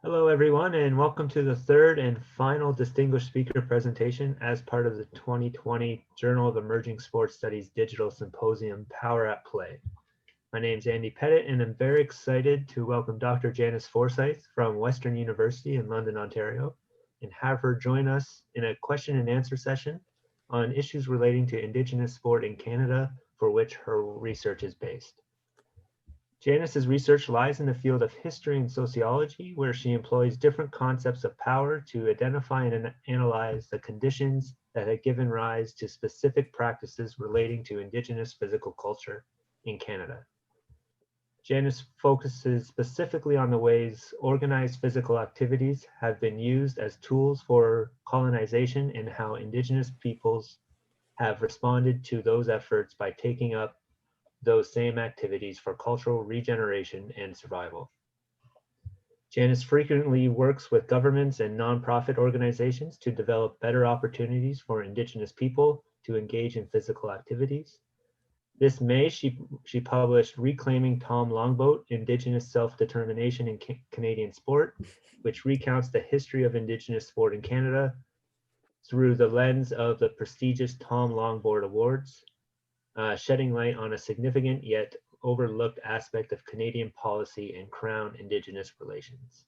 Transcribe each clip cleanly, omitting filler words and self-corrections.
Hello, everyone, and welcome to the third and final distinguished speaker presentation as part of the 2020 Journal of Emerging Sports Studies Digital Symposium, Power at Play. My name is Andy Pettit, and I'm very excited to welcome Dr. Janice Forsyth from Western University in London, Ontario, and have her join us in a question and answer session on issues relating to Indigenous sport in Canada, for which her research is based. Janice's research lies in the field of history and sociology, where she employs different concepts of power to identify and analyze the conditions that have given rise to specific practices relating to Indigenous physical culture in Canada. Janice focuses specifically on the ways organized physical activities have been used as tools for colonization and how Indigenous peoples have responded to those efforts by taking up those same activities for cultural regeneration and survival. Janice frequently works with governments and nonprofit organizations to develop better opportunities for Indigenous people to engage in physical activities. This May, she published Reclaiming Tom Longboat, Indigenous Self-Determination in Canadian Sport, which recounts the history of Indigenous sport in Canada through the lens of the prestigious Tom Longboat Awards, shedding light on a significant yet overlooked aspect of Canadian policy and Crown Indigenous relations.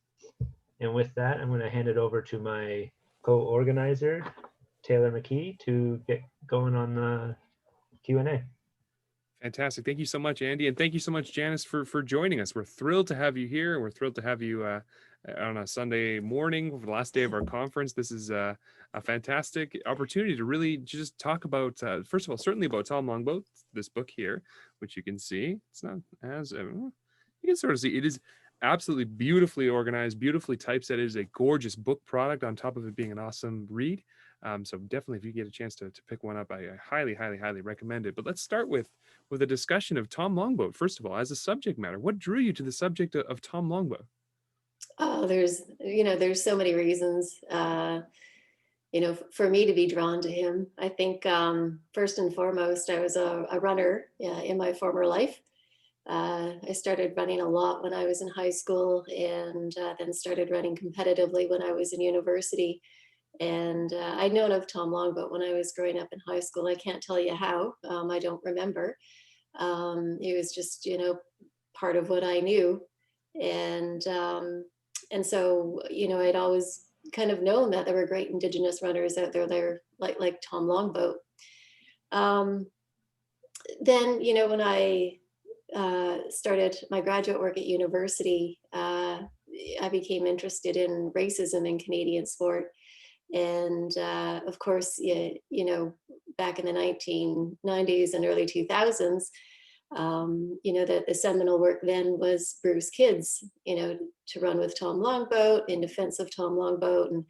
And with that, I'm going to hand it over to my co-organizer, Taylor McKee, to get going on the Q&A. Fantastic. Thank you so much, Andy. And thank you so much, Janice, for joining us. We're thrilled to have you here. And we're thrilled to have you on a Sunday morning, the last day of our conference. This is a fantastic opportunity to really just talk about, first of all, certainly about Tom Longboat, this book here, which you can see. It's not as, you can sort of see, it is absolutely beautifully organized, beautifully typeset. It is a gorgeous book product on top of it being an awesome read. So definitely, if you get a chance to pick one up, I highly, highly, highly recommend it. But let's start with a discussion of Tom Longboat. First of all, as a subject matter, what drew you to the subject of Tom Longboat? Oh, there's so many reasons, for me to be drawn to him. I think first and foremost, I was a runner in my former life. I started running a lot when I was in high school, and then started running competitively when I was in university. And I'd known of Tom Longboat when I was growing up in high school. I can't tell you how. I don't remember. It was just, part of what I knew. And so, I'd always kind of known that there were great Indigenous runners out there like Tom Longboat. Then, when I started my graduate work at university, I became interested in racism in Canadian sport. And of course, back in the 1990s and early 2000s, the seminal work then was Bruce Kidd's, to run with Tom Longboat, in defense of Tom Longboat, and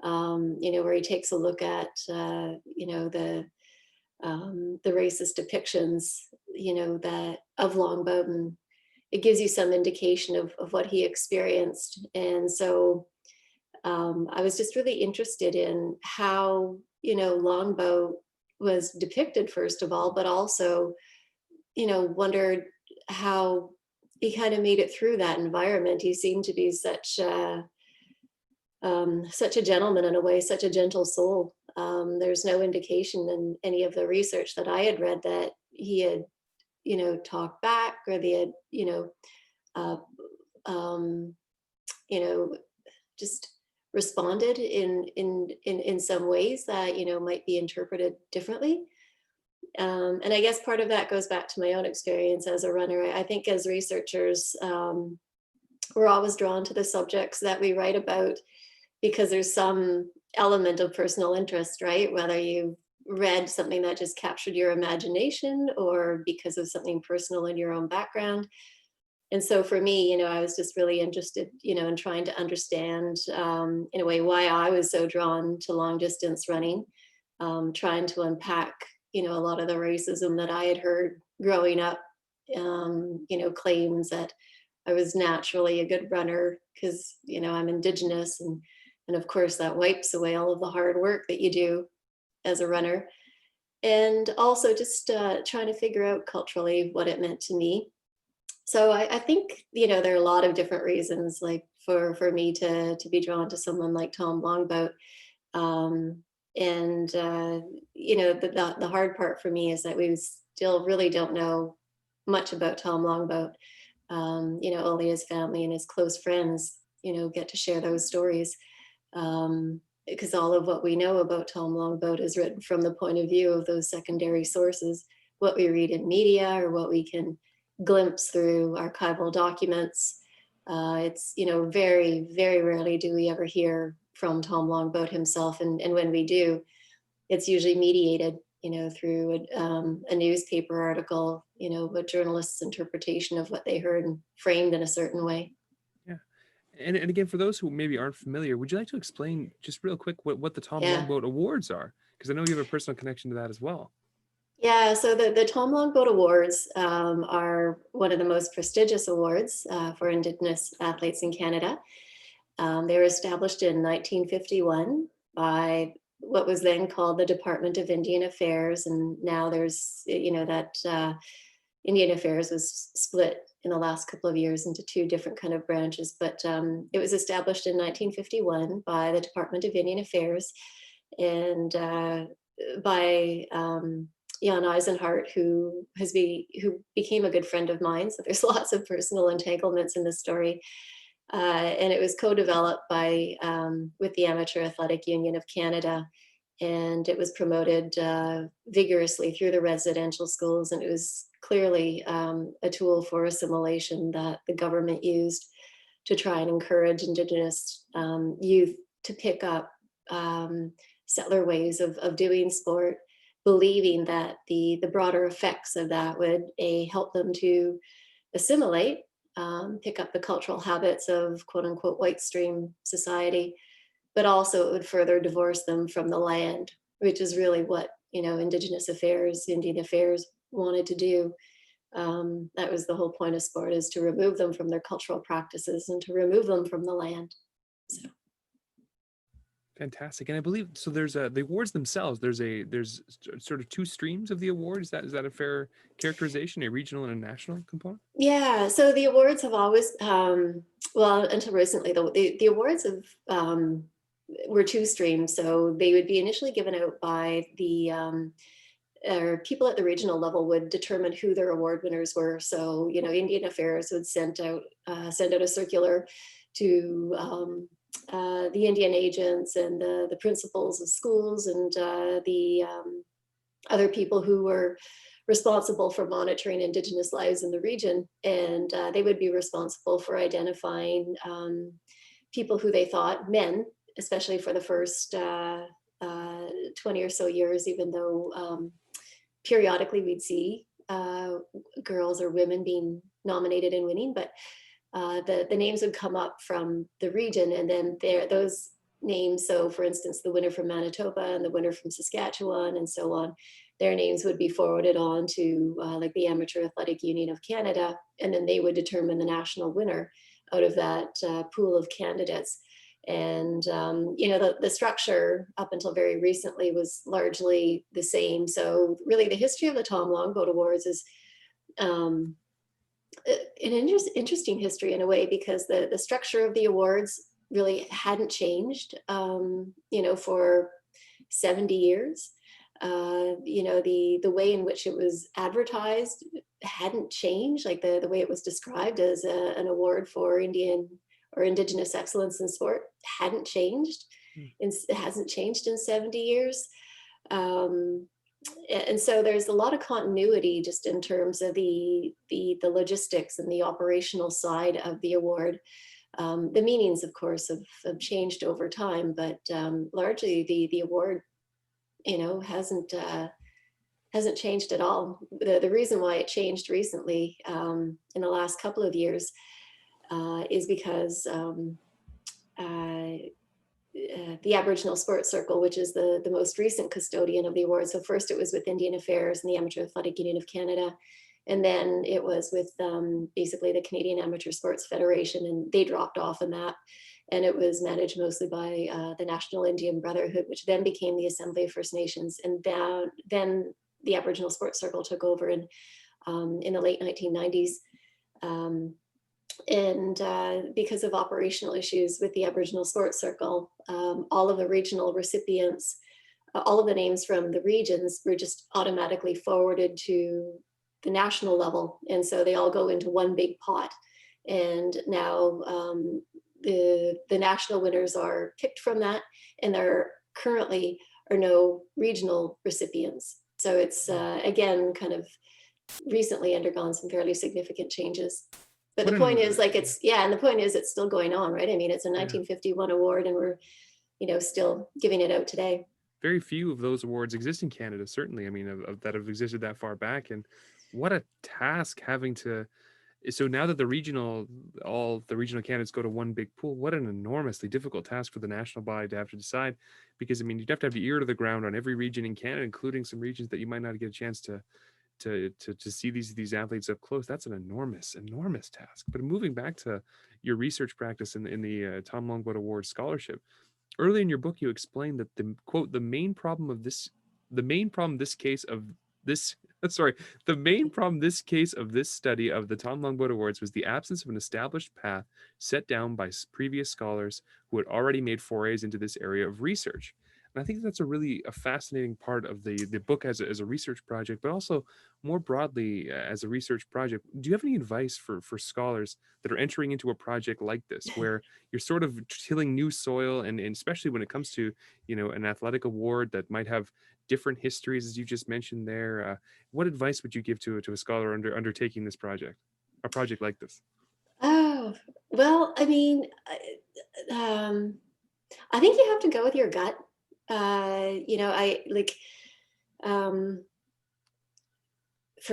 where he takes a look at the racist depictions, that of Longboat, and it gives you some indication of what he experienced. And so I was just really interested in how, Longboat was depicted, first of all, but also, wondered how he kind of made it through that environment. He seemed to be such a gentleman in a way, such a gentle soul. There's no indication in any of the research that I had read that he had, talked back, or they had, just responded in some ways that might be interpreted differently. And I guess part of that goes back to my own experience as a runner. I think as researchers, we're always drawn to the subjects that we write about because there's some element of personal interest, right? Whether you read something that just captured your imagination or because of something personal in your own background. And so for me, I was just really interested, in trying to understand, in a way, why I was so drawn to long distance running, trying to unpack, a lot of the racism that I had heard growing up, claims that I was naturally a good runner because, I'm Indigenous. And of course, that wipes away all of the hard work that you do as a runner. And also just trying to figure out culturally what it meant to me. So I think, there are a lot of different reasons, like for me to be drawn to someone like Tom Longboat. Um, and the hard part for me is that we still really don't know much about Tom Longboat. Only his family and his close friends, get to share those stories. Because all of what we know about Tom Longboat is written from the point of view of those secondary sources, what we read in media or what we can glimpse through archival documents. It's, very, very rarely do we ever hear from Tom Longboat himself. And when we do, it's usually mediated, through a newspaper article, a journalist's interpretation of what they heard and framed in a certain way. Yeah. And again, for those who maybe aren't familiar, would you like to explain just real quick what the Tom Yeah. Longboat Awards are? Because I know you have a personal connection to that as well. Yeah, so the Tom Longboat Awards are one of the most prestigious awards for Indigenous athletes in Canada. They were established in 1951 by what was then called the Department of Indian Affairs, and now there's, that Indian Affairs was split in the last couple of years into two different kind of branches, but it was established in 1951 by the Department of Indian Affairs and by Jan Eisenhart, who became a good friend of mine. So there's lots of personal entanglements in the story. And it was co-developed by with the Amateur Athletic Union of Canada, and it was promoted vigorously through the residential schools. And it was clearly a tool for assimilation that the government used to try and encourage Indigenous youth to pick up settler ways of doing sport, believing that the broader effects of that would help them to assimilate, pick up the cultural habits of quote unquote white stream society, but also it would further divorce them from the land, which is really what, Indigenous affairs, Indian affairs wanted to do. That was the whole point of sport, is to remove them from their cultural practices and to remove them from the land. So. Fantastic. And I believe so there's the awards themselves, there's sort of two streams of the award. Is that a fair characterization, a regional and a national component? Yeah, so the awards have always well, until recently the awards have were two streams. So they would be initially given out by the or people at the regional level would determine who their award winners were. So, Indian Affairs would send out a circular to the Indian agents and the principals of schools and the other people who were responsible for monitoring Indigenous lives in the region. And they would be responsible for identifying people who they thought, men, especially for the first 20 or so years, even though periodically we'd see girls or women being nominated and winning, but the names would come up from the region, and then those names, so for instance, the winner from Manitoba and the winner from Saskatchewan and so on, their names would be forwarded on to like the Amateur Athletic Union of Canada, and then they would determine the national winner out of that pool of candidates. And the structure up until very recently was largely the same. So really the history of the Tom Longboat Awards is an interesting history in a way, because the structure of the awards really hadn't changed for 70 years. The way in which it was advertised hadn't changed, like the way it was described as an award for Indian or Indigenous excellence in sport hadn't changed. It hasn't changed in 70 years. And so there's a lot of continuity just in terms of the logistics and the operational side of the award. The meanings, of course, have changed over time, but largely the award, hasn't changed at all. The reason why it changed recently in the last couple of years is because the Aboriginal Sports Circle, which is the most recent custodian of the award. So first it was with Indian Affairs and the Amateur Athletic Union of Canada, and then it was with basically the Canadian Amateur Sports Federation, and they dropped off in that. And it was managed mostly by the National Indian Brotherhood, which then became the Assembly of First Nations. And then the Aboriginal Sports Circle took over in the late 1990s. And because of operational issues with the Aboriginal Sports Circle, all of the regional recipients, all of the names from the regions were just automatically forwarded to the national level. And so they all go into one big pot. And now the national winners are picked from that, and there currently are no regional recipients. So it's, again, kind of recently undergone some fairly significant changes. But the point is, like, it's, yeah, and the point is it's still going on, right? I mean, it's a 1951 award, and we're, still giving it out today. Very few of those awards exist in Canada, certainly. I mean, that have existed that far back. And what a task having to. So now that all the regional candidates go to one big pool, what an enormously difficult task for the national body to have to decide. Because I mean, you'd have to have your ear to the ground on every region in Canada, including some regions that you might not get a chance to see these athletes up close. That's an enormous task. But moving back to your research practice in the Tom Longboat Award scholarship, early in your book you explained that the main problem this case of this study of the Tom Longboat Awards was the absence of an established path set down by previous scholars who had already made forays into this area of research. And I think that's a fascinating part of the book as a research project, but also more broadly as a research project. Do you have any advice for scholars that are entering into a project like this, where you're sort of tilling new soil, and especially when it comes to, an athletic award that might have different histories, as you just mentioned there? What advice would you give to a scholar undertaking this project, a project like this? Oh, well, I mean, I think you have to go with your gut. I like, from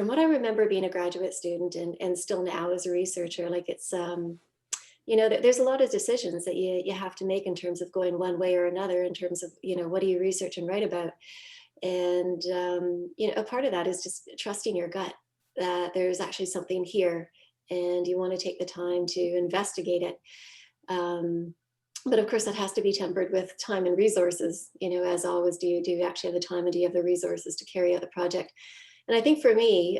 what I remember being a graduate student and still now as a researcher, like it's, there's a lot of decisions that you have to make in terms of going one way or another, in terms of, what do you research and write about? And, a part of that is just trusting your gut, that there's actually something here and you want to take the time to investigate it. But of course, that has to be tempered with time and resources. As always, do you actually have the time and do you have the resources to carry out the project? And I think for me,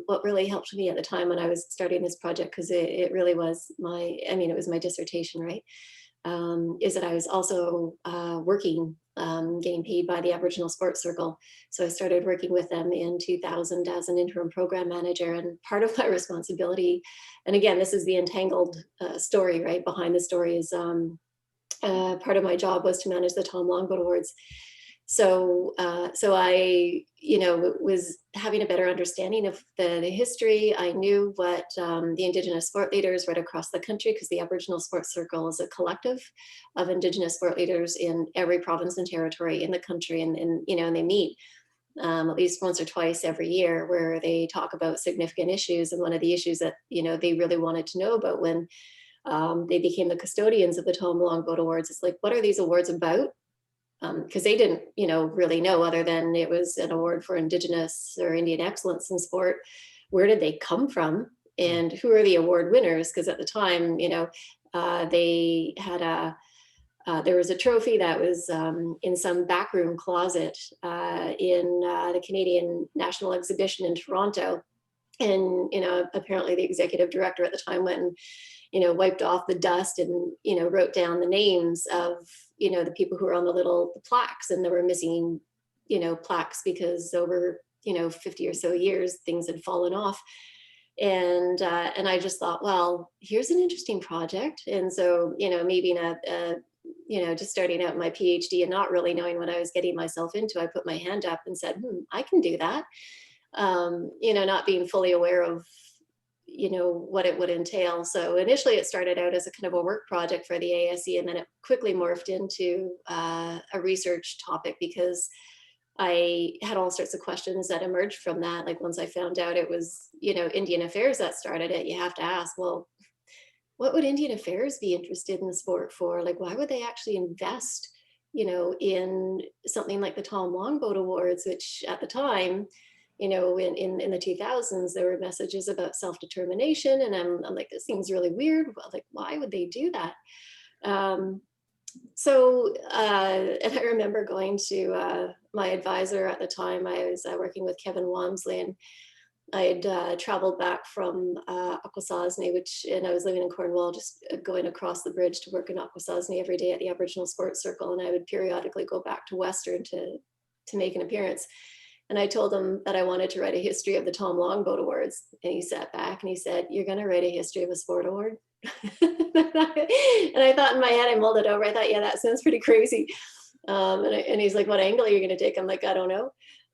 what really helped me at the time when I was starting this project, because it really was it was my dissertation, right? Is that I was also working, getting paid by the Aboriginal Sports Circle. So I started working with them in 2000 as an interim program manager. And part of my responsibility, and again, this is the entangled story, right? Behind the story is part of my job was to manage the Tom Longboat Awards. So I, was having a better understanding of the history. I knew what the Indigenous sport leaders right across the country, because the Aboriginal Sports Circle is a collective of Indigenous sport leaders in every province and territory in the country. And they meet at least once or twice every year where they talk about significant issues. And one of the issues that, they really wanted to know about when they became the custodians of the Tom Longboat Awards is like, what are these awards about? Because they didn't, really know, other than it was an award for Indigenous or Indian excellence in sport. Where did they come from, and who are the award winners? Because at the time, they had there was a trophy that was in some backroom closet in the Canadian National Exhibition in Toronto, and apparently the executive director at the time went and wiped off the dust and wrote down the names of the people who were on the plaques, and there were missing plaques because over 50 or so years things had fallen off. And I just thought, well, here's an interesting project. And so maybe just starting out my PhD and not really knowing what I was getting myself into, I put my hand up and said, I can do that. Not being fully aware of what it would entail. So initially it started out as a kind of a work project for the ASE, and then it quickly morphed into a research topic, because I had all sorts of questions that emerged from that. Like once I found out it was, Indian Affairs that started it, you have to ask, well, what would Indian Affairs be interested in the sport for? Like, why would they actually invest, in something like the Tom Longboat Awards, which at the time, in the 2000s, there were messages about self-determination. And I'm like, this seems really weird. Like, why would they do that? And I remember going to my advisor at the time. I was working with Kevin Walmsley, and I had traveled back from Akwesasne, and I was living in Cornwall, just going across the bridge to work in Akwesasne every day at the Aboriginal Sports Circle. And I would periodically go back to Western to make an appearance. And I told him that I wanted to write a history of the Tom Longboat Awards. And he sat back and he said, "You're going to write a history of a sport award?" And I thought in my head, I mulled it over. I thought, yeah, that sounds pretty crazy. And he's like, "What angle are you going to take?" I'm like, "I don't know.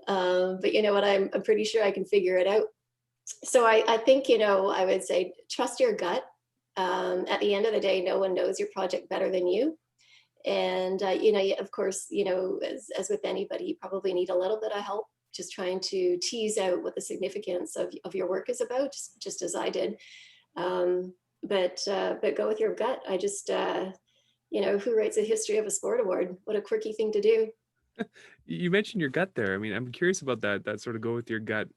But you know what, I'm pretty sure I can figure it out." So I think, I would say, trust your gut. At the end of the day, no one knows your project better than you. And, of course, as with anybody, you probably need a little bit of help just trying to tease out what the significance of your work is about, just as I did. But go with your gut. I just, who writes a history of a sport award? What a quirky thing to do. You mentioned your gut there. I mean, I'm curious about that sort of go with your gut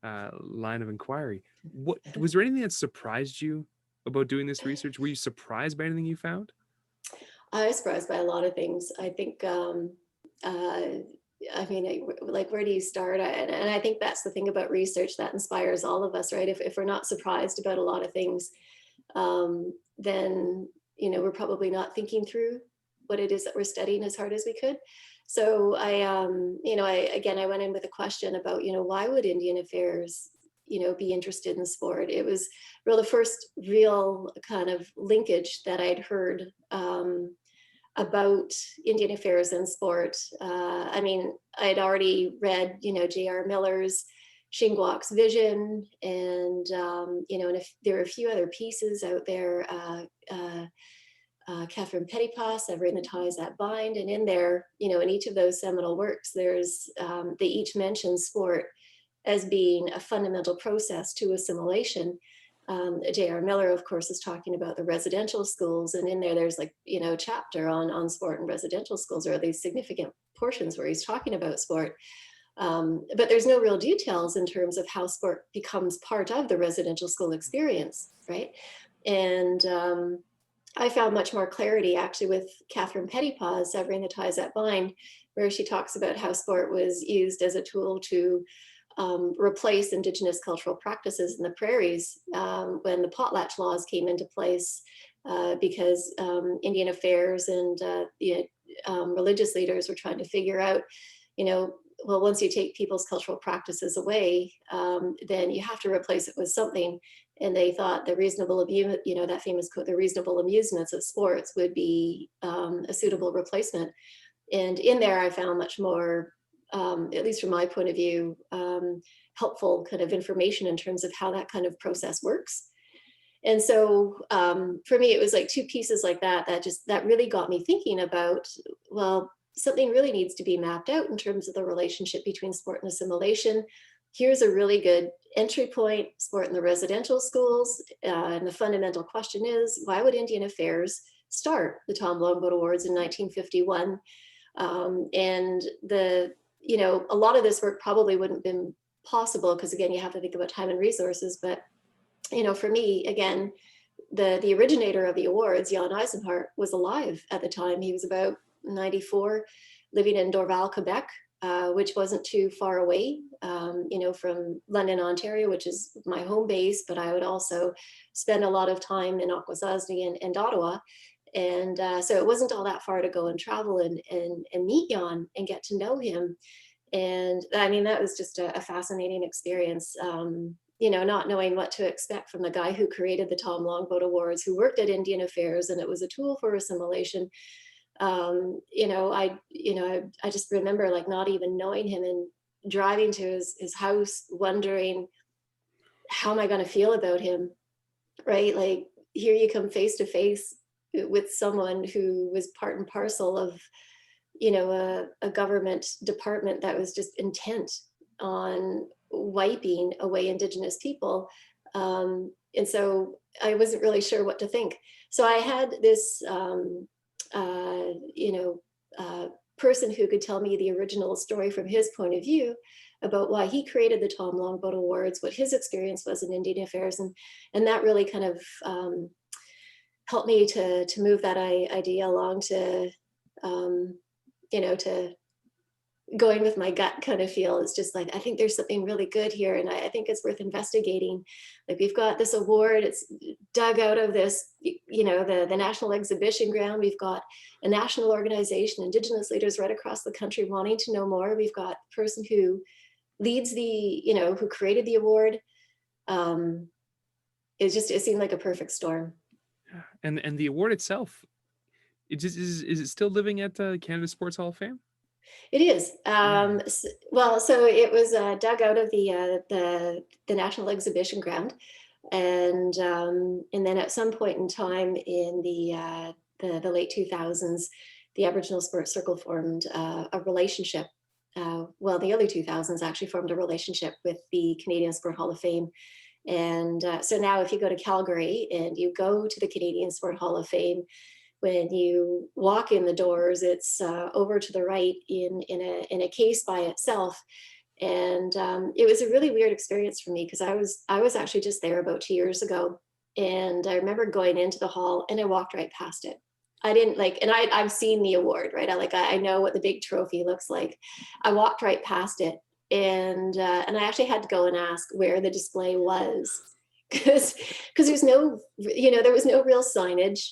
line of inquiry. What was there anything that surprised you about doing this research? Were you surprised by anything you found? I was surprised by a lot of things. I think, like, where do you start? And I think that's the thing about research that inspires all of us, right? If we're not surprised about a lot of things, then, we're probably not thinking through what it is that we're studying as hard as we could. So I went in with a question about, why would Indian Affairs, be interested in sport? It was the first real kind of linkage that I'd heard about Indian Affairs and sport. I'd already read, J.R. Miller's Shingwak's Vision, and and if there are a few other pieces out there, Catherine Pettipas, Severing the Ties That Bind, and in there, in each of those seminal works, they each mention sport as being a fundamental process to assimilation. J.R. Miller, of course, is talking about the residential schools, and in there's like, a chapter on sport and residential schools, or these significant portions where he's talking about sport. But there's no real details in terms of how sport becomes part of the residential school experience, right? And I found much more clarity actually with Catherine Pettipas, Severing the Ties That Bind, where she talks about how sport was used as a tool to replace Indigenous cultural practices in the prairies when the potlatch laws came into place, because Indian Affairs and religious leaders were trying to figure out, well, once you take people's cultural practices away, then you have to replace it with something. And they thought the reasonable, that famous quote, "the reasonable amusements of sports" would be a suitable replacement. And in there, I found much more, at least from my point of view, helpful kind of information in terms of how that kind of process works. And so for me, it was like two pieces like that really got me thinking about, well, something really needs to be mapped out in terms of the relationship between sport and assimilation. Here's a really good entry point: sport in the residential schools. And the fundamental question is, why would Indian Affairs start the Tom Longboat Awards in 1951? And a lot of this work probably wouldn't have been possible because, again, you have to think about time and resources. But, for me, again, the originator of the awards, Jan Eisenhart, was alive at the time. He was about 94, living in Dorval, Quebec, which wasn't too far away, from London, Ontario, which is my home base. But I would also spend a lot of time in Akwesasne and Ottawa. And so it wasn't all that far to go and travel and meet Jan and get to know him. And that was just a fascinating experience, not knowing what to expect from the guy who created the Tom Longboat Awards, who worked at Indian Affairs, and it was a tool for assimilation. I just remember like not even knowing him and driving to his house, wondering, how am I going to feel about him? Right? Like, here you come face to face with someone who was part and parcel of, a government department that was just intent on wiping away Indigenous people. And so I wasn't really sure what to think. So I had this, person who could tell me the original story from his point of view about why he created the Tom Longboat Awards, what his experience was in Indian Affairs. And that really kind of helped me to move that idea along to going with my gut kind of feel. It's just like, I think there's something really good here, and I think it's worth investigating. Like, we've got this award, it's dug out of this, the National Exhibition Ground. We've got a national organization, Indigenous leaders right across the country wanting to know more. We've got the person who leads who created the award. It seemed like a perfect storm. And the award itself, is it still living at the Canada Sports Hall of Fame? It is. So it was dug out of the National Exhibition Ground, and then at some point in time in the late 2000s, the Aboriginal Sports Circle formed a relationship. The early 2000s actually formed a relationship with the Canadian Sport Hall of Fame. And so now if you go to Calgary and you go to the Canadian Sport Hall of Fame, when you walk in the doors, it's over to the right in a case by itself. And it was a really weird experience for me, because I was actually just there about 2 years ago. And I remember going into the hall and I walked right past it. I didn't and I've seen the award, right? I know what the big trophy looks like. I walked right past it, and I actually had to go and ask where the display was, because there's no, there was no real signage.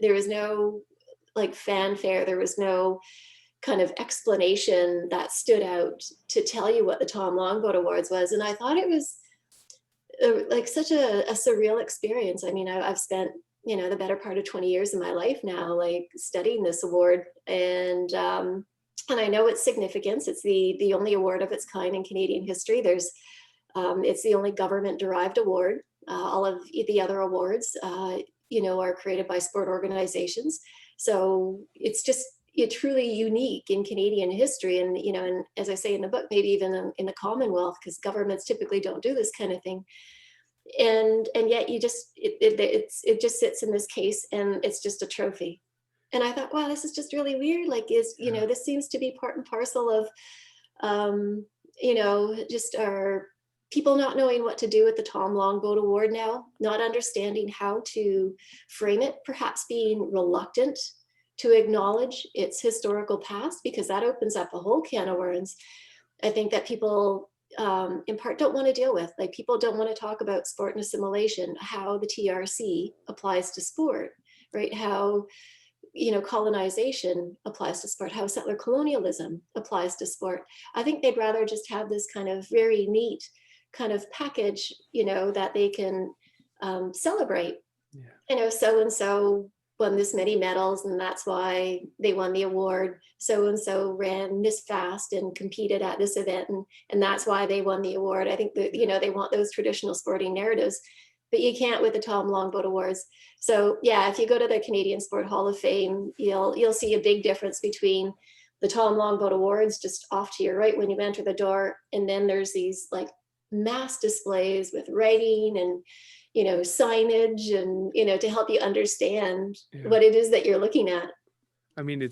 There was no fanfare. There was no kind of explanation that stood out to tell you what the Tom Longboat Awards was. And I thought it was such a surreal experience. I mean, I've spent the better part of 20 years of my life now studying this award, and I know its significance. It's the only award of its kind in Canadian history. It's the only government-derived award. All of the other awards, are created by sport organizations. So it's truly unique in Canadian history, and and as I say in the book, maybe even in the Commonwealth, because governments typically don't do this kind of thing. And yet it just sits in this case, and it's just a trophy. And I thought, wow, this is just really weird. This seems to be part and parcel of, just our people not knowing what to do with the Tom Longboat Award now, not understanding how to frame it, perhaps being reluctant to acknowledge its historical past, because that opens up a whole can of worms. I think that people, in part, don't want to deal with. People don't want to talk about sport and assimilation, how the TRC applies to sport, right? How colonization applies to sport, how settler colonialism applies to sport. I think they'd rather just have this kind of very neat kind of package, that they can celebrate. Yeah. So-and-so won this many medals, and that's why they won the award. So-and-so ran this fast and competed at this event, and that's why they won the award. I think that, they want those traditional sporting narratives, but you can't with the Tom Longboat Awards. So yeah, if you go to the Canadian Sport Hall of Fame, you'll see a big difference between the Tom Longboat Awards just off to your right when you enter the door, and then there's these mass displays with writing and signage and to help you understand what it is that you're looking at. I mean,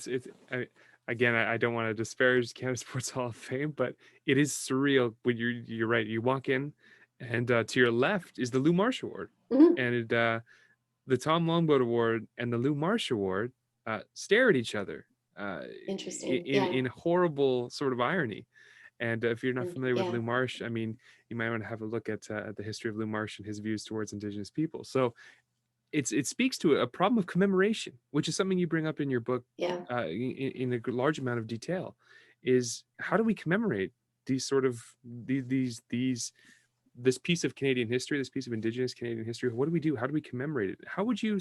again, I don't want to disparage Canada Sports Hall of Fame, but it is surreal when you're right. You walk in, and to your left is the Lou Marsh Award, mm-hmm. and the Tom Longboat Award and the Lou Marsh Award stare at each other. Interesting. In horrible sort of irony. And if you're not familiar with Lou Marsh, I mean, you might want to have a look at the history of Lou Marsh and his views towards Indigenous people. So it speaks to a problem of commemoration, which is something you bring up in your book in a large amount of detail. Is how do we commemorate these sort of this piece of Canadian history, this piece of Indigenous Canadian history? What do we do? How do we commemorate it? How would you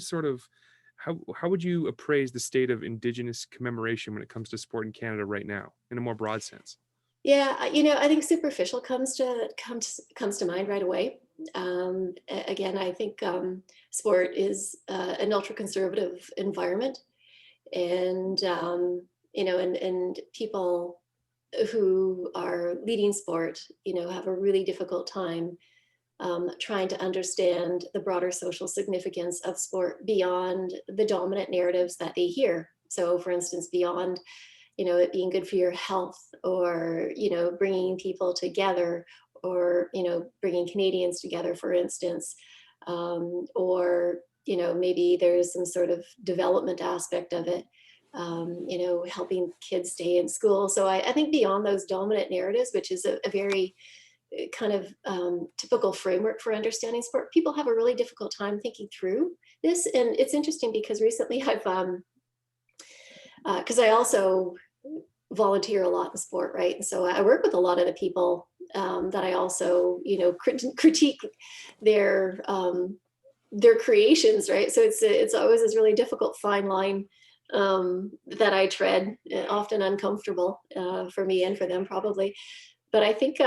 how would you appraise the state of Indigenous commemoration when it comes to sport in Canada right now, in a more broad sense? Yeah, I think superficial comes to mind right away. Again, I think sport is an ultra-conservative environment, and and people who are leading sport, have a really difficult time trying to understand the broader social significance of sport beyond the dominant narratives that they hear. So, for instance, beyond it being good for your health, or, bringing people together, or, bringing Canadians together, for instance, or, maybe there's some sort of development aspect of it. helping kids stay in school. So I think beyond those dominant narratives, which is a very kind of typical framework for understanding sport, people have a really difficult time thinking through this. And it's interesting because recently I've, because I also volunteer a lot in sport, right? And so I work with a lot of the people that I also, critique their creations, right? So it's always this really difficult fine line that I tread, often uncomfortable for me and for them probably. But I think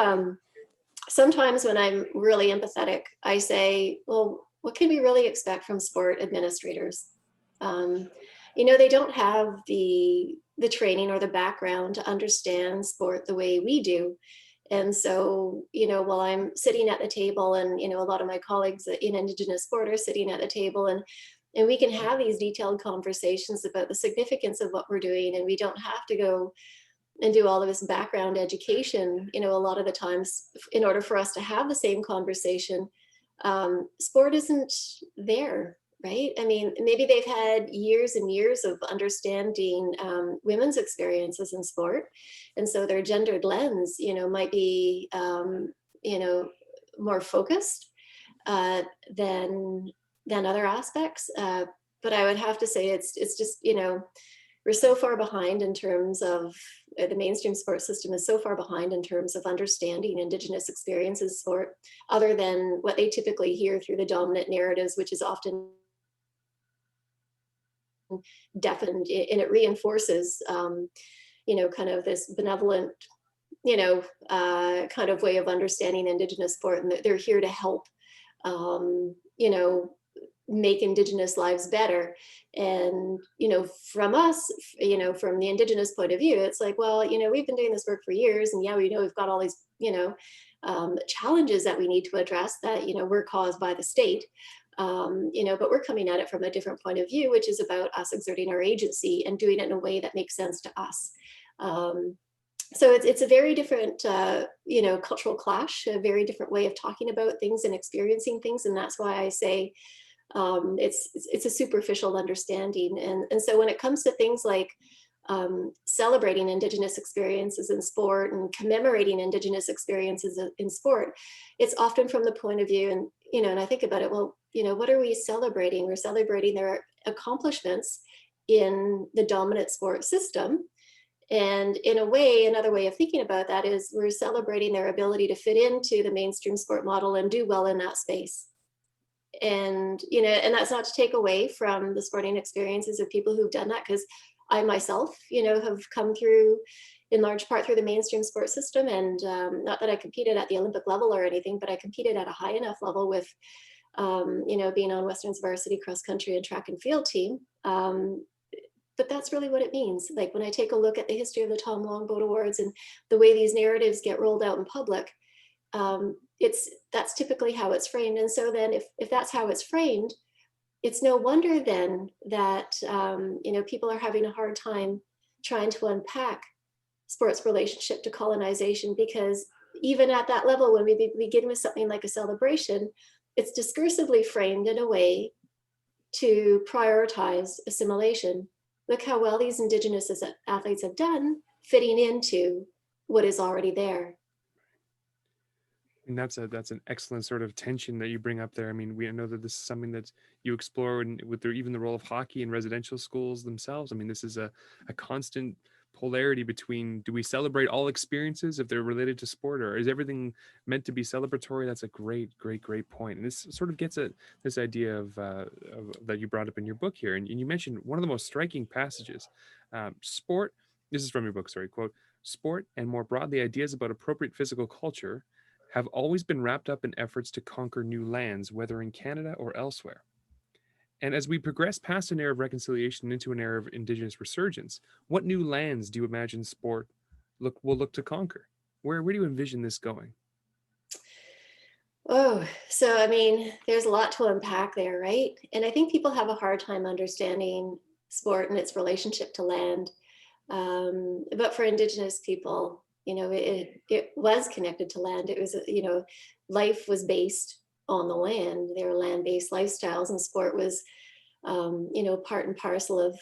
sometimes when I'm really empathetic, I say, well, what can we really expect from sport administrators? They don't have the training or the background to understand sport the way we do. And so, while I'm sitting at the table and, a lot of my colleagues in Indigenous sport are sitting at the table, and we can have these detailed conversations about the significance of what we're doing, and we don't have to go and do all of this background education, a lot of the times in order for us to have the same conversation. Sport isn't there, right? I mean, maybe they've had years and years of understanding women's experiences in sport. And so their gendered lens, might be, more focused than other aspects. But I would have to say it's just, we're so far behind in terms of the mainstream sports system is so far behind in terms of understanding Indigenous experiences in sport, other than what they typically hear through the dominant narratives, which is often deafened, and it reinforces, kind of this benevolent, kind of way of understanding Indigenous sport, and they're here to help, make Indigenous lives better. And, from us, from the Indigenous point of view, it's like, well, we've been doing this work for years, and yeah, we know we've got all these, challenges that we need to address that, were caused by the state. But we're coming at it from a different point of view, which is about us exerting our agency and doing it in a way that makes sense to us. So it's a very different, cultural clash, a very different way of talking about things and experiencing things. And that's why I say it's a superficial understanding. And so when it comes to things like celebrating Indigenous experiences in sport and commemorating Indigenous experiences in sport, it's often from the point of view, and, and I think about it, well, what are we celebrating? We're celebrating their accomplishments in the dominant sport system. And in a way, another way of thinking about that is we're celebrating their ability to fit into the mainstream sport model and do well in that space. And, and that's not to take away from the sporting experiences of people who've done that, because I myself, have come through in large part through the mainstream sports system. And not that I competed at the Olympic level or anything, but I competed at a high enough level with, being on Western's varsity cross country and track and field team. But that's really what it means. Like when I take a look at the history of the Tom Longboat Awards and the way these narratives get rolled out in public, that's typically how it's framed. And so then if that's how it's framed, it's no wonder then that, people are having a hard time trying to unpack sports relationship to colonization, because even at that level, when we begin with something like a celebration, it's discursively framed in a way to prioritize assimilation. Look how well these Indigenous athletes have done fitting into what is already there. And that's an excellent sort of tension that you bring up there. I mean, we know that this is something that you explore with even the role of hockey in residential schools themselves. I mean, this is a constant polarity between, do we celebrate all experiences if they're related to sport, or is everything meant to be celebratory? That's a great point. And this sort of gets at this idea of that you brought up in your book here. And you mentioned one of the most striking passages, sport, this is from your book, sorry, quote, "Sport and more broadly ideas about appropriate physical culture have always been wrapped up in efforts to conquer new lands, whether in Canada or elsewhere. And as we progress past an era of reconciliation into an era of Indigenous resurgence, what new lands do you imagine sport will look to conquer? Where do you envision this going?" Oh, so I mean, there's a lot to unpack there, right? And I think people have a hard time understanding sport and its relationship to land. But for Indigenous people, it was connected to land. It was, life was based on the land. They were land-based lifestyles, and sport was, part and parcel of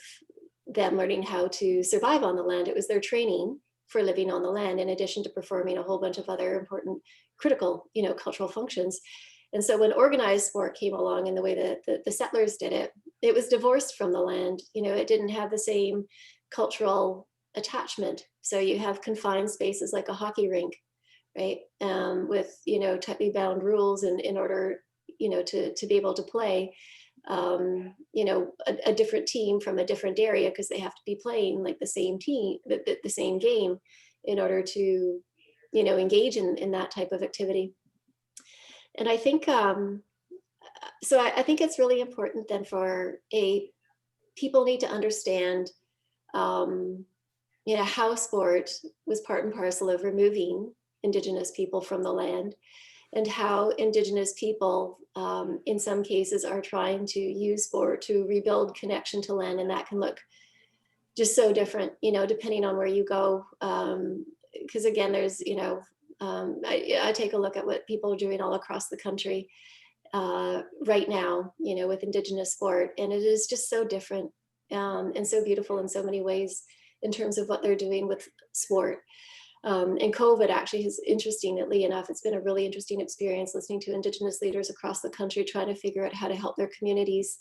them learning how to survive on the land. It was their training for living on the land, in addition to performing a whole bunch of other important critical, cultural functions. And so when organized sport came along in the way that the settlers did it, it was divorced from the land. It didn't have the same cultural attachment. So you have confined spaces like a hockey rink, right? With, tightly bound rules in order, to be able to play, a different team from a different area, because they have to be playing like the same team, the same game, in order to, engage in that type of activity. And I think, so I think it's really important then for people need to understand, how sport was part and parcel of removing Indigenous people from the land, and how Indigenous people, in some cases, are trying to use sport to rebuild connection to land. And that can look just so different, depending on where you go. Because again, there's, I take a look at what people are doing all across the country right now, with Indigenous sport, and it is just so different and so beautiful in so many ways in terms of what they're doing with sport. And COVID actually is, interestingly enough, it's been a really interesting experience listening to Indigenous leaders across the country trying to figure out how to help their communities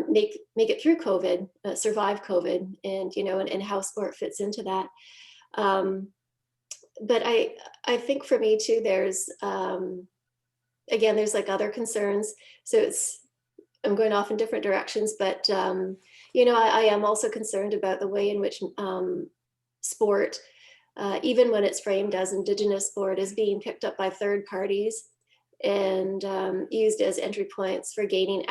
make it through COVID, survive COVID, and and how sport fits into that. But I think for me too, there's again, there's like other concerns. So I'm going off in different directions, but I am also concerned about the way in which sport, even when it's framed as Indigenous sport, is being picked up by third parties and used as entry points for gaining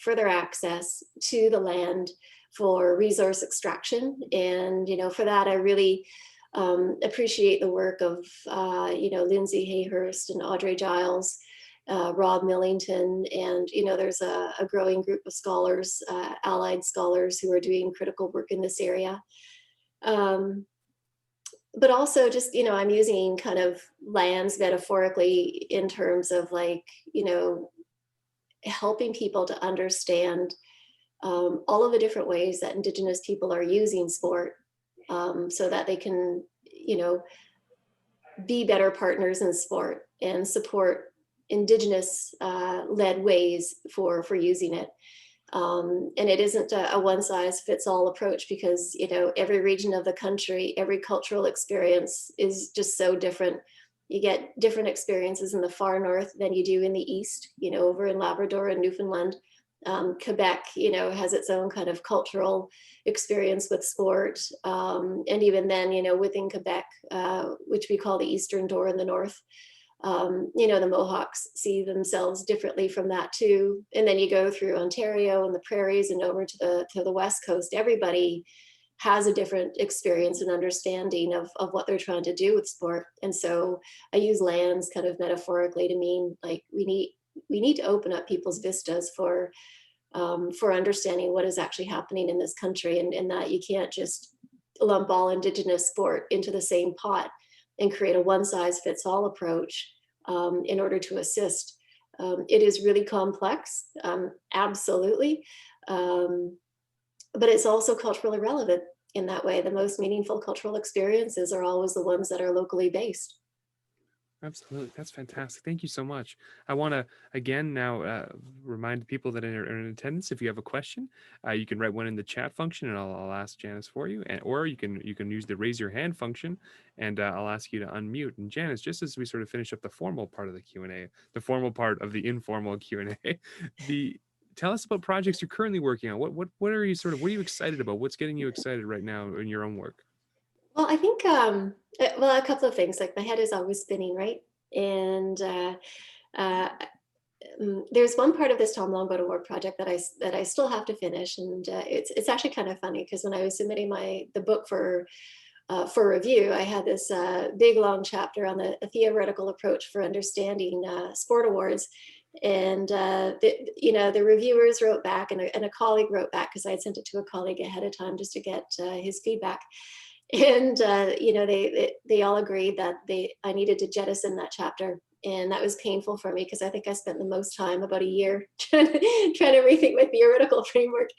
further access to the land for resource extraction. And for that, I really appreciate the work of Lindsay Hayhurst and Audrey Giles, Rob Millington, and there's a growing group of scholars, allied scholars, who are doing critical work in this area. But also just, I'm using kind of lands metaphorically in terms of like, helping people to understand all of the different ways that Indigenous people are using sport, so that they can, be better partners in sport and support Indigenous led ways for using it. And it isn't a one size fits all approach, because, every region of the country, every cultural experience is just so different. You get different experiences in the far north than you do in the east, over in Labrador and Newfoundland. Quebec, has its own kind of cultural experience with sport. And even then, within Quebec, which we call the Eastern Door in the north, the Mohawks see themselves differently from that too. And then you go through Ontario and the prairies and over to the West Coast. Everybody has a different experience and understanding of what they're trying to do with sport. And so I use lands kind of metaphorically to mean like we need to open up people's vistas for understanding what is actually happening in this country, and that you can't just lump all Indigenous sport into the same pot and create a one size fits all approach in order to assist. It is really complex, absolutely. But it's also culturally relevant in that way. The most meaningful cultural experiences are always the ones that are locally based. Absolutely. That's fantastic. Thank you so much. I want to again now remind people that are in attendance, if you have a question, you can write one in the chat function and I'll ask Janice for you, or you can use the raise your hand function and I'll ask you to unmute. And Janice, just as we sort of finish up the formal part of the Q&A, the formal part of the informal Q&A, tell us about projects you're currently working on. What are you excited about? What's getting you excited right now in your own work? Well, I think, a couple of things. Like my head is always spinning, right? And there's one part of this Tom Longboat Award project that I still have to finish, and it's actually kind of funny because when I was submitting the book for review, I had this big long chapter on the theoretical approach for understanding sport awards. And the reviewers wrote back, and a colleague wrote back, because I had sent it to a colleague ahead of time just to get his feedback. And they all agreed that I needed to jettison that chapter And that was painful for me because I think I spent the most time, about a year, trying to rethink my theoretical framework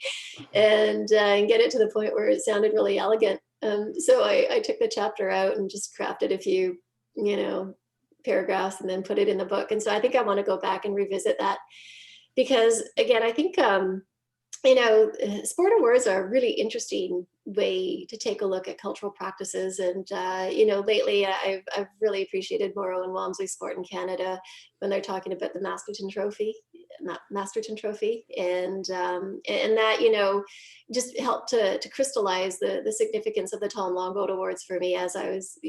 and get it to the point where it sounded really elegant. So I took the chapter out and just crafted a few, paragraphs and then put it in the book. And so I think I want to go back and revisit that because, again, I think sport awards are a really interesting way to take a look at cultural practices. And, lately I've really appreciated Morrow and Walmsley sport in Canada when they're talking about the Masterton Trophy. And that, just helped to crystallize the significance of the Tom Longboat Awards for me as I was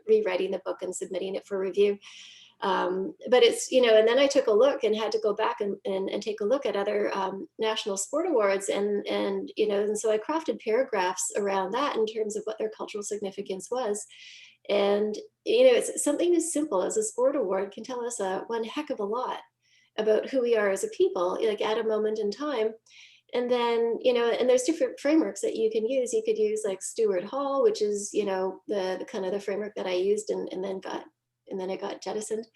rewriting the book and submitting it for review. But it's, and then I took a look and had to go back and take a look at other national sport awards. And so I crafted paragraphs around that in terms of what their cultural significance was. And, it's something as simple as a sport award can tell us one heck of a lot about who we are as a people, like at a moment in time. And then, and there's different frameworks that you can use. You could use like Stuart Hall, which is, the kind of the framework that I used and then it got jettisoned.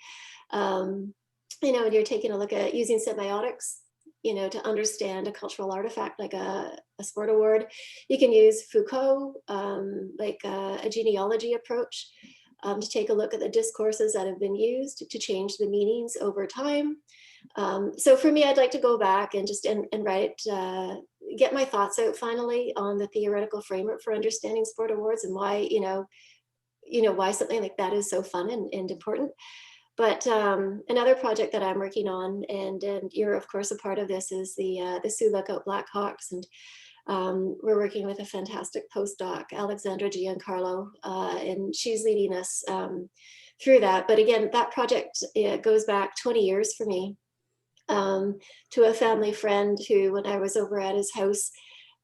And you're taking a look at using semiotics, to understand a cultural artifact like a sport award. You can use Foucault, like a genealogy approach, to take a look at the discourses that have been used to change the meanings over time. So for me, I'd like to go back and just and write, get my thoughts out finally on the theoretical framework for understanding sport awards and why, why something like that is so fun and important. But another project that I'm working on, and you're of course a part of this, is the Sioux Lookout Blackhawks, and we're working with a fantastic postdoc, Alexandra Giancarlo, and she's leading us through that. But again, that project goes back 20 years for me, to a family friend who, when I was over at his house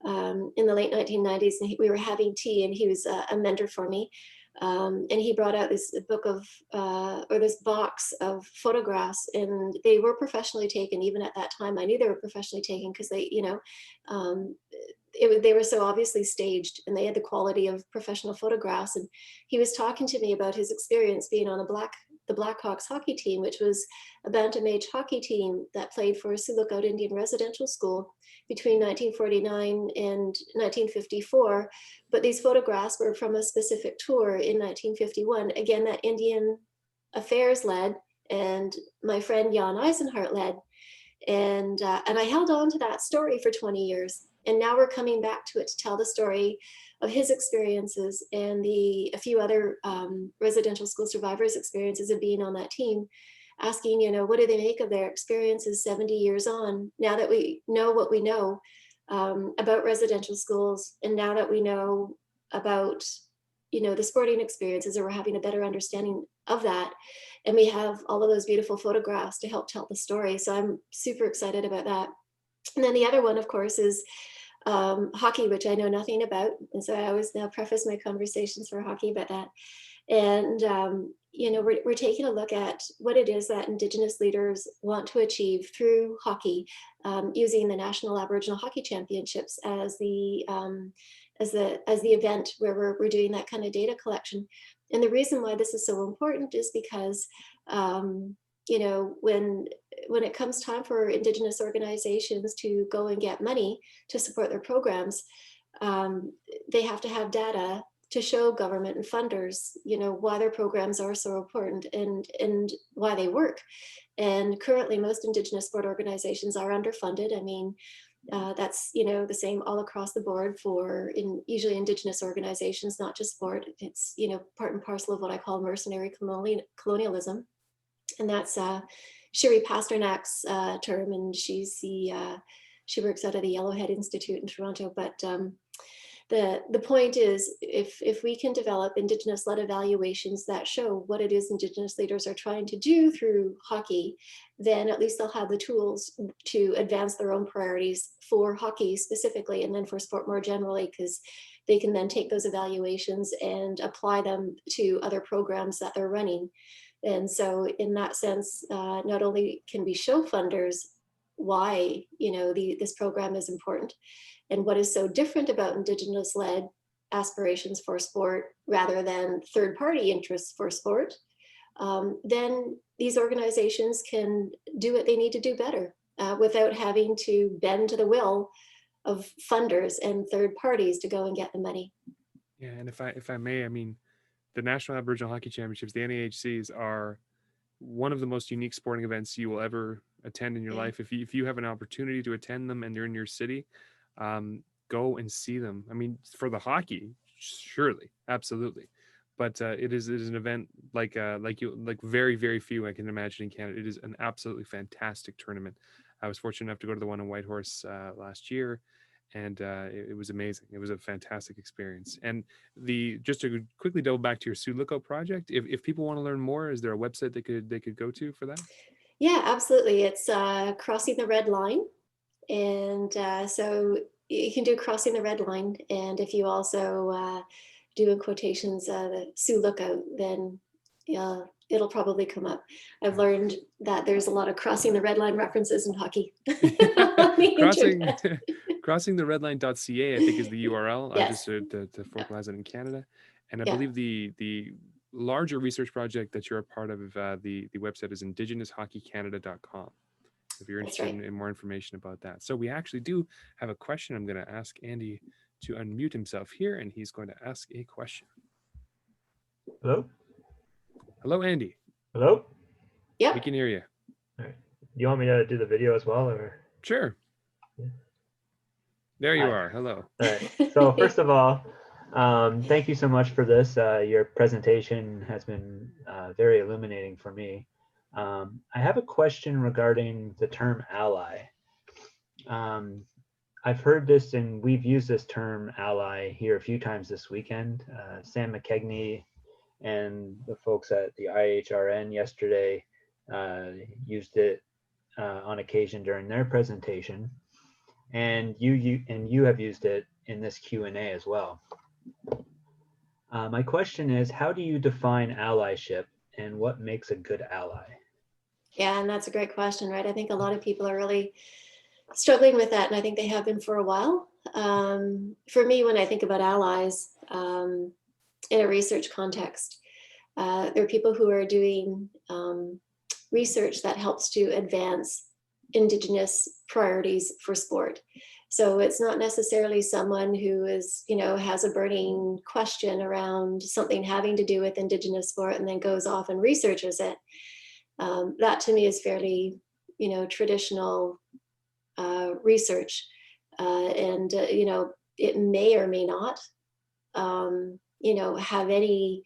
in the late 1990s, and we were having tea, and he was a mentor for me. And he brought out this book of, or this box of photographs, and they were professionally taken. Even at that time, I knew they were professionally taken because they, they were so obviously staged, and they had the quality of professional photographs. And he was talking to me about his experience being on the Blackhawks hockey team, which was a bantam age hockey team that played for Sioux Lookout Indian Residential School between 1949 and 1954. But these photographs were from a specific tour in 1951. Again, that Indian Affairs led, and my friend Jan Eisenhart led. And I held on to that story for 20 years. And now we're coming back to it to tell the story of his experiences and a few other residential school survivors' experiences of being on that team, asking, what do they make of their experiences 70 years on, now that we know what we know about residential schools, and now that we know about, the sporting experiences, and we're having a better understanding of that. And we have all of those beautiful photographs to help tell the story. So I'm super excited about that. And then the other one, of course, is hockey, which I know nothing about. And so I always now preface my conversations for hockey about that. And, we're taking a look at what it is that Indigenous leaders want to achieve through hockey, using the National Aboriginal Hockey Championships as the event where we're doing that kind of data collection. And the reason why this is so important is because, when it comes time for Indigenous organizations to go and get money to support their programs, they have to have data to show government and funders, why their programs are so important and why they work. And currently, most Indigenous sport organizations are underfunded. I mean, that's the same all across the board for usually Indigenous organizations, not just sport. It's part and parcel of what I call mercenary colonialism, and that's Shiri Pasternak's term, and she works out of the Yellowhead Institute in Toronto. But the point is, if we can develop Indigenous-led evaluations that show what it is Indigenous leaders are trying to do through hockey, then at least they'll have the tools to advance their own priorities for hockey specifically, and then for sport more generally, because they can then take those evaluations and apply them to other programs that they're running. And so in that sense, not only can we show funders why this program is important and what is so different about Indigenous-led aspirations for sport rather than third-party interests for sport, then these organizations can do what they need to do better without having to bend to the will of funders and third parties to go and get the money. Yeah, and if I may, I mean, the National Aboriginal Hockey Championships, the NAHCs, are one of the most unique sporting events you will ever attend in your life. If you have an opportunity to attend them and they're in your city, go and see them. I mean, for the hockey, surely, absolutely, but it is an event like very, very few I can imagine in Canada. It is an absolutely fantastic tournament. I was fortunate enough to go to the one in Whitehorse last year, and it was amazing. It was a fantastic experience. And just to quickly double back to your Sioux Lookout project, if people want to learn more, is there a website they could go to for that? Yeah, absolutely. It's Crossing the Red Line. And so you can do Crossing the Red Line. And if you also do in quotations the Sioux Lookout, then it'll probably come up. I've learned that there's a lot of Crossing the Red Line references in hockey. Crossingtheredline.ca, I think, is the URL, Yes. just to formalize it in Canada. And I Yeah. believe the larger research project that you're a part of, the website is indigenoushockeycanada.com. If you're That's interested right. in more information about that. So we actually do have a question. I'm going to ask Andy to unmute himself here, and he's going to ask a question. Hello? Hello, Andy. Hello? Yep. We can hear you. All right. You want me to do the video as well, or? Sure. Yeah. There you Hi. are. Hello. All right. So first of all, thank you so much for this. Your presentation has been very illuminating for me. I have a question regarding the term ally. I've heard this, and we've used this term ally here a few times this weekend. Sam McKegney and the folks at the IHRN yesterday used it on occasion during their presentation, and you have used it in this Q&A as well. My question is, how do you define allyship, and what makes a good ally? Yeah, and that's a great question, right? I think a lot of people are really struggling with that, and I think they have been for a while. For me, when I think about allies in a research context, there are people who are doing research that helps to advance Indigenous priorities for sport. So it's not necessarily someone who is, has a burning question around something having to do with Indigenous sport and then goes off and researches it. That to me is fairly, traditional research. And it may or may not, have any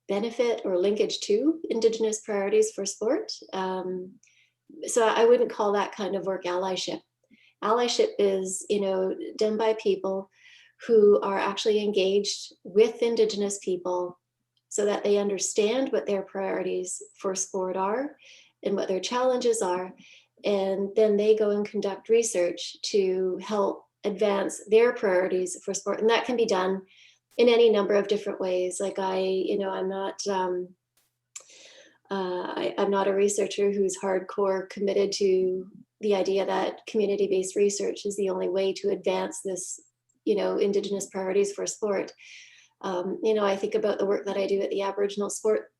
benefit or linkage to Indigenous priorities for sport. So I wouldn't call that kind of work allyship. Allyship is, done by people who are actually engaged with Indigenous people so that they understand what their priorities for sport are and what their challenges are. And then they go and conduct research to help advance their priorities for sport. And that can be done in any number of different ways. Like I'm not a researcher who's hardcore committed to the idea that community-based research is the only way to advance this, Indigenous priorities for sport. I think about the work that I do at the Aboriginal Sport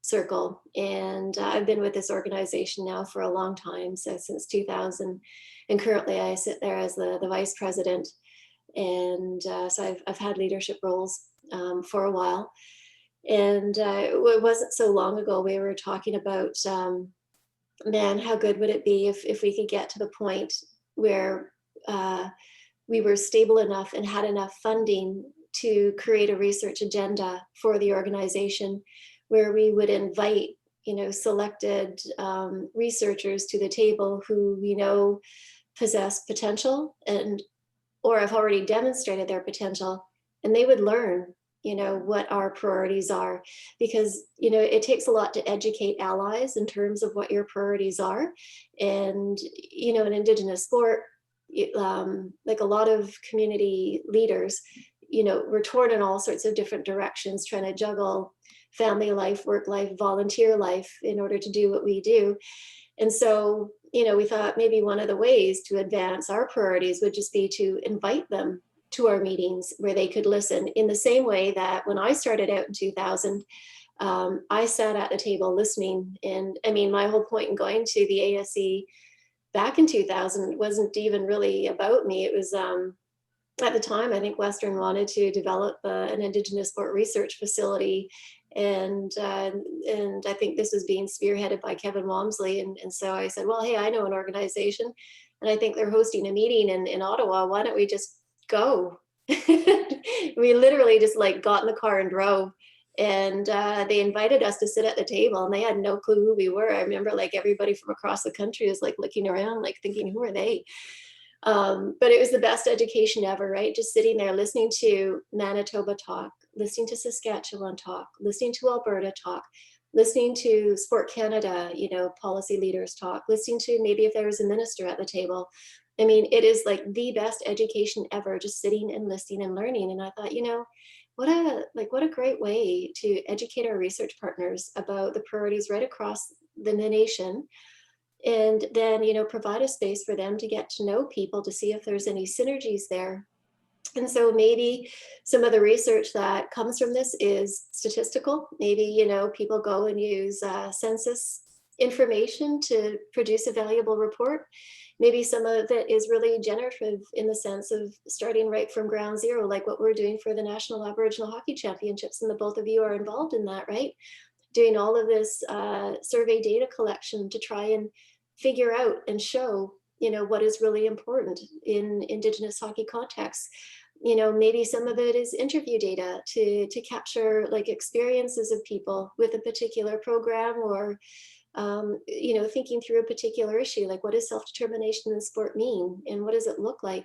Circle, and I've been with this organization now for a long time, so since 2000, and currently I sit there as the vice president, and so I've had leadership roles for a while. And it wasn't so long ago we were talking about, man, how good would it be if we could get to the point where we were stable enough and had enough funding to create a research agenda for the organization, where we would invite, selected researchers to the table who we know possess potential or have already demonstrated their potential, and they would learn what our priorities are, because it takes a lot to educate allies in terms of what your priorities are. And in Indigenous sport, like a lot of community leaders, we're torn in all sorts of different directions, trying to juggle family life, work life, volunteer life in order to do what we do. And so we thought maybe one of the ways to advance our priorities would just be to invite them to our meetings where they could listen, in the same way that when I started out in 2000, I sat at the table listening. And I mean, my whole point in going to the ASE back in 2000 wasn't even really about me. It was, at the time, I think Western wanted to develop an Indigenous sport research facility. And I think this was being spearheaded by Kevin Walmsley. And so I said, well, hey, I know an organization, and I think they're hosting a meeting in Ottawa. Why don't we just go? We literally just like got in the car and drove. And they invited us to sit at the table, and they had no clue who we were. I remember like everybody from across the country was like looking around, like thinking, who are they? But it was the best education ever, right? Just sitting there listening to Manitoba talk, listening to Saskatchewan talk, listening to Alberta talk, listening to Sport Canada, policy leaders talk, listening to maybe if there was a minister at the table. I mean, it is like the best education ever, just sitting and listening and learning. And I thought, what a great way to educate our research partners about the priorities right across the nation. And then, provide a space for them to get to know people, to see if there's any synergies there. And so maybe some of the research that comes from this is statistical. Maybe, people go and use census information to produce a valuable report. Maybe some of it is really generative in the sense of starting right from ground zero, like what we're doing for the National Aboriginal Hockey Championships. And the both of you are involved in that, right? Doing all of this survey data collection to try and figure out and show, what is really important in Indigenous hockey contexts. Maybe some of it is interview data to capture like experiences of people with a particular program, or thinking through a particular issue, like what does self-determination in sport mean, and what does it look like?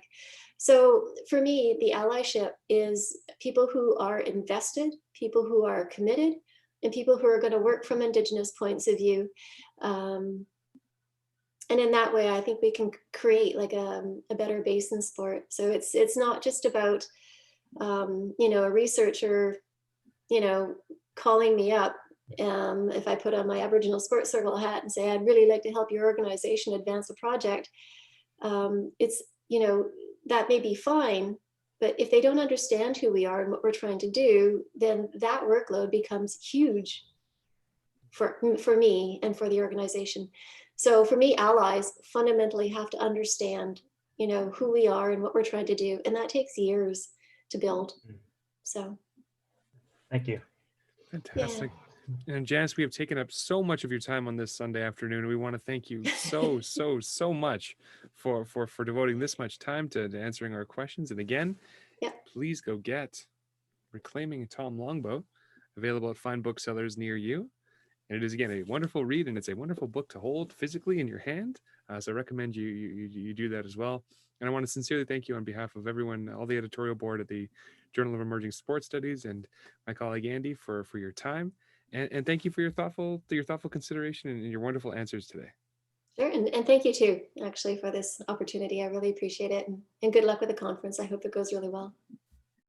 So for me, the allyship is people who are invested, people who are committed, and people who are going to work from Indigenous points of view. And in that way, I think we can create like a better base in sport. So it's not just about, a researcher, calling me up if I put on my Aboriginal Sports Circle hat and say, I'd really like to help your organization advance a project. It's, that may be fine, but if they don't understand who we are and what we're trying to do, then that workload becomes huge for me and for the organization. So for me, allies fundamentally have to understand, who we are and what we're trying to do. And that takes years to build. So. Thank you. Fantastic. Yeah. And Janice, we have taken up so much of your time on this Sunday afternoon. We want to thank you so much for devoting this much time to answering our questions. And again, please go get Reclaiming Tom Longboat, available at fine booksellers near you. And it is, again, a wonderful read, and it's a wonderful book to hold physically in your hand. So I recommend you do that as well. And I want to sincerely thank you on behalf of everyone, all the editorial board at the Journal of Emerging Sports Studies, and my colleague Andy for your time. And thank you for your thoughtful consideration and your wonderful answers today. Sure, and thank you too, actually, for this opportunity. I really appreciate it. And good luck with the conference. I hope it goes really well.